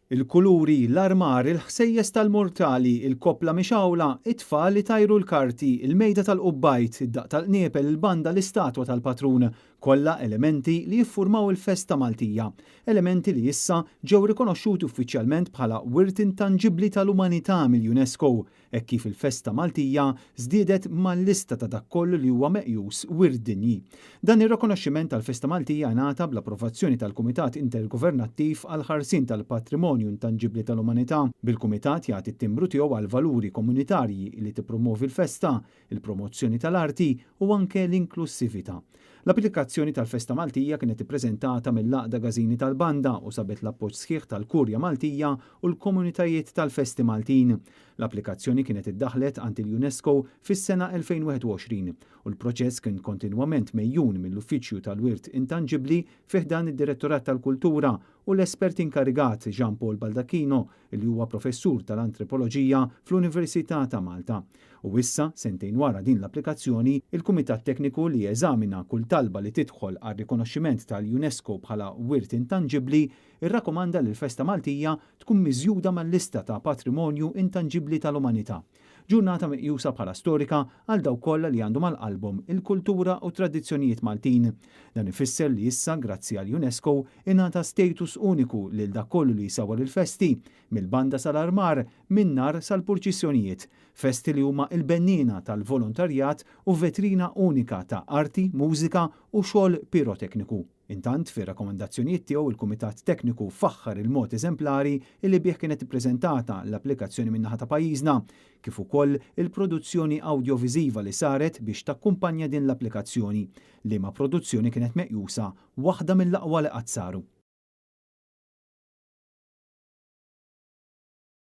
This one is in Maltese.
Il-kuluri, l-armar, il-ħsejjes tal-mortali, il-kopla mixawla, it-tfal li tajru l-karti, il-mejda tal-qubbajt, id-daq tal-qniepel, il-banda, l-istatwa tal-patrun, kollha elementi li jiffurmaw il-festa Maltija. Elementi li issa ġew rikonoxxuti uffiċjalment bħala wirt intangibbli tal-umanità mill-UNESCO, hekk kif il-festa Maltija żdiedet mal-lista ta' dak kollu li huwa meqjus wirt dinji. Dan ir-rikonoxximent tal-festa Maltija ngħata bl-approvazzjoni tal-Kumitat Intergovernattiv għal ħarsien tal-Patrimonju Intangibbli tal-Umanità. Bil-Kumitat jagħti t-timbru tiegħu għal valuri komunitarji li tippromovi l-festa, il-promozzjoni tal-arti u anke l-inklusività. L-applikazzjoni tal-Festa Maltija kienet ippreżentata mill-Laqda Gażini tal-Banda u sabet l-appoġġ sħiħ tal-Kurja Maltija u l-komunitajiet tal-Festi Maltin. L-applikazzjoni kienet iddaħlet għand il-UNESCO fis-sena 2021 u l-proċess kien kontinwament mejjun mill-Uffiċċju tal-Wirt Intangibbli fih dan id-Direttorat tal-Kultura u l-espert inkarigat Jean Paul Baldacchino li huwa professur tal-Antropoloġija fl-Università ta' Malta. U issa, sentejn wara din l-applikazzjoni, il-Kumitat Tekniku li jeżamina kull talba li tidħol għal rikonoxximent tal-UNESCO bħala wirt intangibbli irrakkomanda li l-Festa Maltija tkun miżjuda mal-lista ta' Patrimonju Intangibbli tal-Umanità. Ġurnata meqjusa bħala storika għal dawk kollha li għandhom għall-qalbhom il-kultura u tradizzjonijiet Maltin. Dan ifisser li issa grazzi għall UNESCO ingħata status uniku lil dak kollu li jsawwar il-festi, mill-banda sal-armar, min-nar sal-purċissjonijiet, festi li huma l-bennina tal-volontarjat u vetrina unika ta' arti, mużika u xogħol pirotekniku. Intant, fir-rakkomandazzjonijiet tiegħu il-Kumitat Tekniku faħħar il-mod eżemplari li bih kienet ippreżentata l-applikazzjoni min-naħa ta' pajjiżna, kif ukoll il-produzzjoni awdjoviżiva li saret biex takkumpanja din l-applikazzjoni, liema produzzjoni kienet meqjusa waħda mill-aqwa li qatt saru.